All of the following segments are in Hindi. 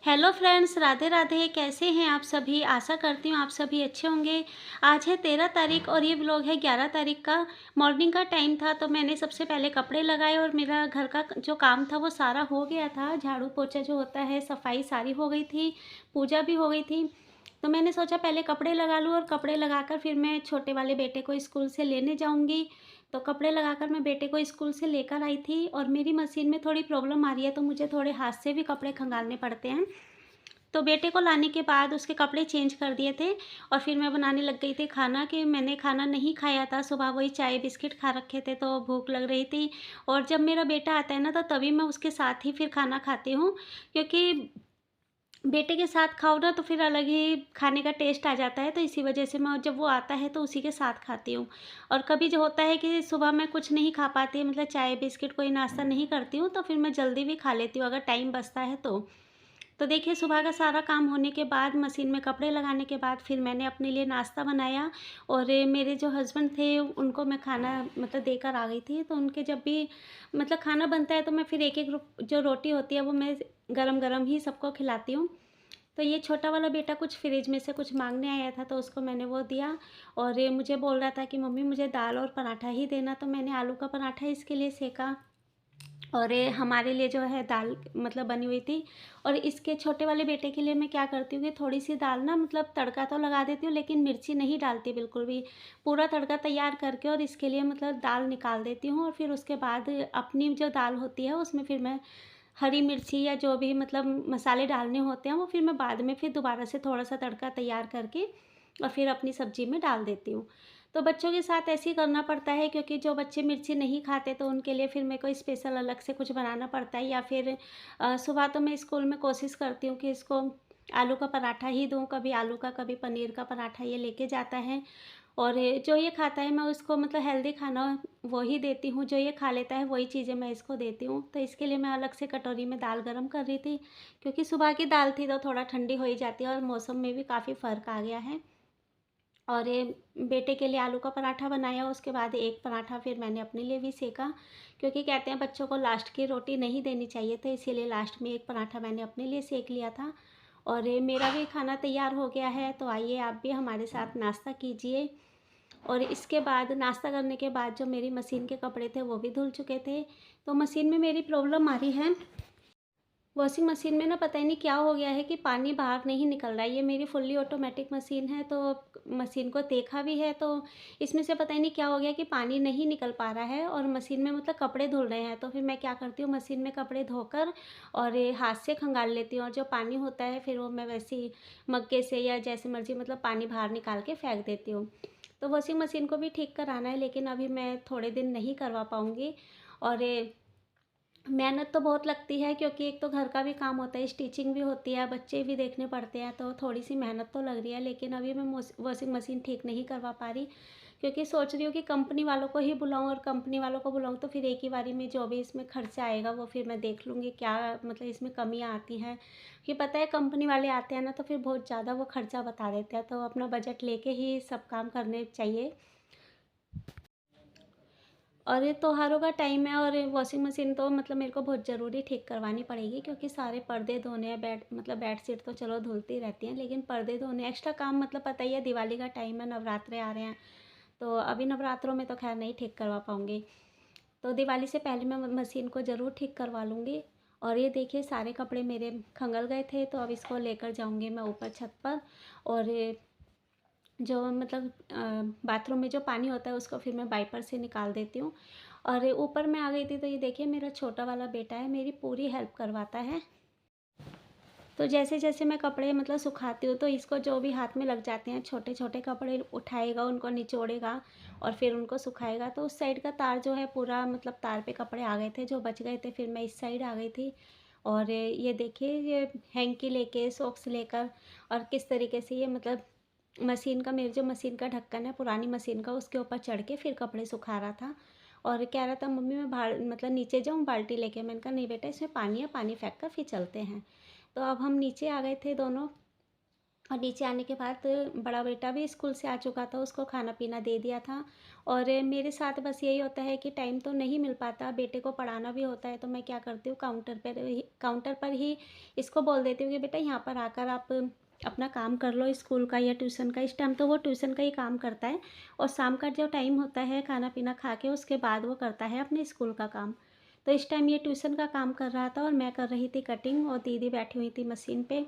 Hello friends, Radhe Radhe. कैसे हैं आप सभी? आशा करती हूँ आप सभी अच्छे होंगे। आज है 13 तारीख और ये व्लॉग है 11 तारीख का। मॉर्निंग का टाइम था तो मैंने सबसे पहले कपड़े लगाए और मेरा घर का जो काम था वो सारा हो गया था। झाड़ू पोछा जो होता है, सफाई सारी हो गई थी, पूजा भी हो गई थी। तो मैंने सोचा पहले कपड़े लगा लूँ और कपड़े लगाकर फिर मैं छोटे वाले बेटे को स्कूल से लेने जाऊँगी। तो कपड़े लगाकर मैं बेटे को स्कूल से लेकर आई थी और मेरी मशीन में थोड़ी प्रॉब्लम आ रही है तो मुझे थोड़े हाथ से भी कपड़े खंगालने पड़ते हैं। तो बेटे को लाने के बाद उसके कपड़े चेंज कर दिए थे और फिर मैं बनाने लग गई थी खाना कि मैंने खाना नहीं खाया था। सुबह वही चाय बिस्किट खा रखे थे तो भूख लग रही थी और जब मेरा बेटा आता है ना तो तभी मैं उसके साथ ही फिर खाना खाती हूँ, क्योंकि बेटे के साथ खाओ ना तो फिर अलग ही खाने का टेस्ट आ जाता है। तो इसी वजह से मैं जब वो आता है तो उसी के साथ खाती हूँ। और कभी जो होता है कि सुबह मैं कुछ नहीं खा पाती, मतलब चाय बिस्किट कोई नाश्ता नहीं करती हूँ, तो फिर मैं जल्दी भी खा लेती हूँ अगर टाइम बचता है तो। तो देखिए, सुबह का सारा काम होने के बाद मशीन में कपड़े लगाने के बाद फिर मैंने अपने लिए नाश्ता बनाया और मेरे जो हस्बैंड थे उनको मैं खाना मतलब देकर आ गई थी। तो उनके जब भी मतलब खाना बनता है तो मैं फिर एक-एक जो रोटी होती है वो मैं गरम-गरम ही सबको खिलाती हूँ। तो ये छोटा वाला बेटा कुछ फ्रिज में से कुछ माँगने आया था तो उसको मैंने वो दिया और ये मुझे बोल रहा था कि मम्मी मुझे दाल और पराठा ही देना, तो मैंने आलू का पराठा इसके लिए सेका और ये हमारे लिए जो है दाल मतलब बनी हुई थी। और इसके छोटे वाले बेटे के लिए मैं क्या करती हूँ कि थोड़ी-सी दाल ना मतलब तड़का तो लगा देती हूँ लेकिन मिर्ची नहीं डालती बिल्कुल भी। पूरा तड़का तैयार करके और इसके लिए मतलब दाल निकाल देती हूँ और फिर उसके बाद अपनी जो दाल होती है उसमें फिर मैं हरी मिर्ची या जो भी मतलब मसाले डालने होते हैं वो फिर मैं बाद में फिर दोबारा से थोड़ा-सा तड़का तैयार करके और फिर अपनी सब्ज़ी में डाल देती हूँ। तो बच्चों के साथ ऐसे ही करना पड़ता है, क्योंकि जो बच्चे मिर्ची नहीं खाते तो उनके लिए फिर मेरे को स्पेशल अलग से कुछ बनाना पड़ता है। या फिर सुबह तो मैं स्कूल में कोशिश करती हूँ कि इसको आलू का पराठा ही दूँ, कभी आलू का, कभी पनीर का पराठा ये लेके जाता है। और जो ये खाता है मैं उसको मतलब हेल्दी खाना वो ही देती हूँ, जो ये खा लेता है वही चीज़ें मैं इसको देती हूँ। तो इसके लिए मैं अलग से कटोरी में दाल गरम कर रही थी, क्योंकि सुबह की दाल थी तो थोड़ा ठंडी हो ही जाती है और मौसम में भी काफ़ी फ़र्क आ गया है। और ये बेटे के लिए आलू का पराठा बनाया, उसके बाद एक पराठा फिर मैंने अपने लिए भी सेका, क्योंकि कहते हैं बच्चों को लास्ट की रोटी नहीं देनी चाहिए, तो इसीलिए लास्ट में एक पराठा मैंने अपने लिए सेक लिया था। और ये मेरा भी खाना तैयार हो गया है, तो आइए आप भी हमारे साथ नाश्ता कीजिए। और इसके बाद नाश्ता करने के बाद जो मेरी मशीन के कपड़े थे वो भी धुल चुके थे। तो मशीन में मेरी प्रॉब्लम आ रही है, वॉशिंग मशीन में ना पता ही नहीं क्या हो गया है कि पानी बाहर नहीं निकल रहा है। ये मेरी फुल्ली ऑटोमेटिक मशीन है तो मशीन को देखा भी है तो इसमें से पता ही नहीं क्या हो गया कि पानी नहीं निकल पा रहा है और मशीन में मतलब कपड़े धुल रहे हैं। तो फिर मैं क्या करती हूँ, मशीन में कपड़े धोकर और ये हाथ से खंगाल लेती हूँ और जो पानी होता है फिर वो मैं वैसे ही मग्गे से या जैसे मर्जी मतलब पानी बाहर निकाल के फेंक देती हूँ। तो वॉशिंग मशीन को भी ठीक कराना है, लेकिन अभी मैं थोड़े दिन नहीं करवा पाऊँगी। और ये मेहनत तो बहुत लगती है, क्योंकि एक तो घर का भी काम होता है, स्टिचिंग भी होती है, बच्चे भी देखने पड़ते हैं, तो थोड़ी-सी मेहनत तो लग रही है। लेकिन अभी मैं वॉशिंग मशीन ठीक नहीं करवा पा रही, क्योंकि सोच रही हूँ कि कंपनी वालों को ही बुलाऊँ और कंपनी वालों को बुलाऊँ तो फिर एक ही बारी में जो भी इसमें खर्चा आएगा वो फिर मैं देख लूँगी क्या मतलब इसमें कमियाँ आती हैं। कि पता है कंपनी वाले आते हैं ना तो फिर बहुत ज़्यादा वो खर्चा बता देते हैं, तो अपना बजट लेके ही सब काम करने चाहिए। और ये त्योहारों का टाइम है और वॉशिंग मशीन तो मतलब मेरे को बहुत ज़रूरी ठीक करवानी पड़ेगी, क्योंकि सारे पर्दे धोने हैं, बेडशीट तो चलो धुलती रहती हैं, लेकिन पर्दे धोने एक्स्ट्रा काम, मतलब पता ही है दिवाली का टाइम है, नवरात्रे आ रहे हैं, तो अभी नवरात्रों में तो खैर नहीं ठीक करवा पाऊँगी। तो दिवाली से पहले मैं मशीन को ज़रूर ठीक करवा लूँगी। और ये देखिए सारे कपड़े मेरे खंगल गए थे तो अब इसको लेकर जाऊँगी मैं ऊपर छत पर। और जो मतलब बाथरूम में जो पानी होता है उसको फिर मैं वाइपर से निकाल देती हूँ। और ऊपर मैं आ गई थी तो ये देखिए मेरा छोटा वाला बेटा है, मेरी पूरी हेल्प करवाता है। तो जैसे-जैसे मैं कपड़े मतलब सुखाती हूँ तो इसको जो भी हाथ में लग जाते हैं छोटे-छोटे कपड़े उठाएगा, उनको निचोड़ेगा और फिर उनको सुखाएगा। तो उस साइड का तार जो है पूरा मतलब तार पे कपड़े आ गए थे, जो बच गए थे फिर मैं इस साइड आ गई थी। और ये देखिए ये हैंकी लेके, सॉक्स लेकर और किस तरीके से ये मतलब मशीन का, मेरी जो मशीन का ढक्कन है पुरानी मशीन का, उसके ऊपर चढ़ के फिर कपड़े सुखा रहा था। और कह रहा था मम्मी मैं बाहर मतलब नीचे जाऊँ बाल्टी लेके, मैंने कहा नहीं बेटा इसमें पानी है, पानी फेंक कर फिर चलते हैं। तो अब हम नीचे आ गए थे दोनों। और नीचे आने के बाद बड़ा बेटा भी स्कूल से आ चुका था, उसको खाना-पीना दे दिया था। और मेरे साथ बस यही होता है कि टाइम तो नहीं मिल पाता, बेटे को पढ़ाना भी होता है, तो मैं क्या करती हूँ काउंटर पर ही इसको बोल देती हूँ कि बेटा यहाँ पर आकर आप अपना काम कर लो स्कूल का या ट्यूशन का। इस टाइम तो वो ट्यूशन का ही काम करता है और शाम का जो टाइम होता है खाना-पीना खा के उसके बाद वो करता है अपने स्कूल का काम। तो इस टाइम ये ट्यूशन का काम कर रहा था और मैं कर रही थी कटिंग और दीदी बैठी हुई थी मशीन पे।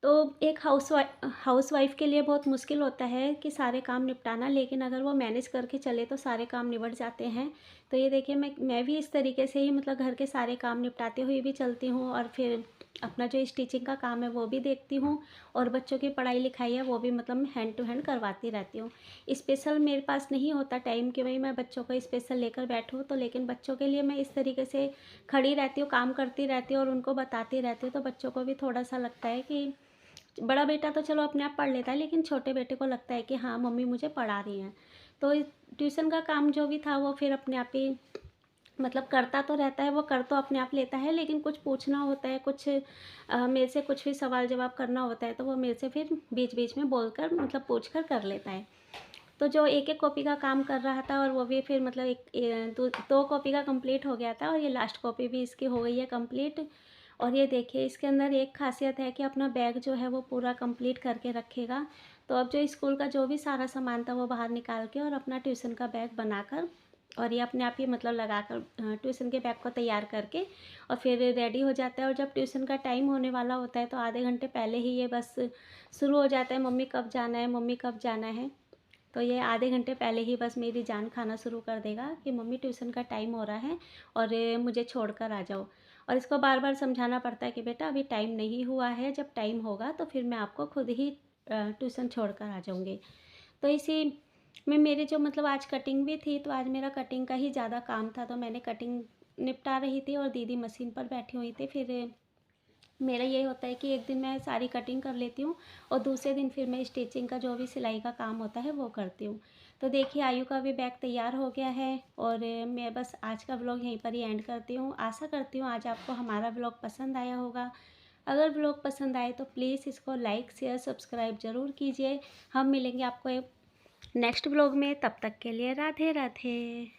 तो एक हाउसवाइफ़ के लिए बहुत मुश्किल होता है कि सारे काम निपटाना, लेकिन अगर वो मैनेज करके चले तो सारे काम निबट जाते हैं। तो ये देखिए मैं भी इस तरीके से ही मतलब घर के सारे काम निपटाते हुए भी चलती हूँ और फिर अपना जो स्टिचिंग का काम है वो भी देखती हूँ और बच्चों की पढ़ाई-लिखाई है वो भी मतलब हैंड टू हैंड करवाती रहती हूँ। स्पेशल मेरे पास नहीं होता टाइम कि भई मैं बच्चों को स्पेशल लेकर बैठूँ, तो लेकिन बच्चों के लिए मैं इस तरीके से खड़ी रहती हूँ, काम करती रहती हूँ और उनको बताती रहती हूँ, तो बच्चों को भी थोड़ा-सा लगता है कि बड़ा बेटा तो चलो अपने आप पढ़ लेता है, लेकिन छोटे बेटे को लगता है कि हाँ, मम्मी मुझे पढ़ा रही हैं। तो इस ट्यूशन का काम जो भी था वो फिर अपने आप ही मतलब करता तो रहता है, वो कर तो अपने आप लेता है, लेकिन कुछ पूछना होता है, कुछ मेरे से कुछ भी सवाल-जवाब करना होता है, तो वो मेरे से फिर बीच-बीच में बोलकर मतलब पूछ कर कर लेता है। तो जो एक-एक कॉपी का काम कर रहा था और वो भी फिर मतलब 2 कॉपी का कंप्लीट हो गया था और ये लास्ट कॉपी भी इसकी हो गई है कंप्लीट। और ये देखिए इसके अंदर एक ख़ासियत है कि अपना बैग जो है वो पूरा कंप्लीट करके रखेगा। तो अब जो स्कूल का जो भी सारा सामान था वो बाहर निकाल के और अपना ट्यूशन का बैग बनाकर और ये अपने आप ही मतलब लगाकर ट्यूशन के बैग को तैयार करके और फिर रेडी हो जाता है। और जब ट्यूशन का टाइम होने वाला होता है तो आधे घंटे पहले ही ये बस शुरू हो जाता है, मम्मी कब जाना है, मम्मी कब जाना है। तो ये आधे घंटे पहले ही बस मेरी जान खाना शुरू कर देगा कि मम्मी ट्यूशन का टाइम हो रहा है और मुझे छोड़कर आ जाओ। और इसको बार-बार समझाना पड़ता है कि बेटा अभी टाइम नहीं हुआ है, जब टाइम होगा तो फिर मैं आपको खुद ही ट्यूशन छोड़कर आ जाऊँगी। तो इसी में मेरे जो मतलब आज कटिंग भी थी, तो आज मेरा कटिंग का ही ज़्यादा काम था, तो मैंने कटिंग निपटा रही थी और दीदी मशीन पर बैठी हुई थी। फिर मेरा ये होता है कि एक दिन मैं सारी कटिंग कर लेती हूँ और दूसरे दिन फिर मैं स्टिचिंग का जो भी सिलाई का काम होता है वो करती हूँ। तो देखिए आयु का भी बैग तैयार हो गया है और मैं बस आज का व्लॉग यहीं पर ही एंड करती हूँ। आशा करती हूँ आज आपको हमारा व्लॉग पसंद आया होगा। अगर व्लॉग पसंद आए तो प्लीज़ इसको लाइक, शेयर, सब्सक्राइब ज़रूर कीजिए। हम मिलेंगे आपको एक नेक्स्ट व्लॉग में, तब तक के लिए राधे राधे।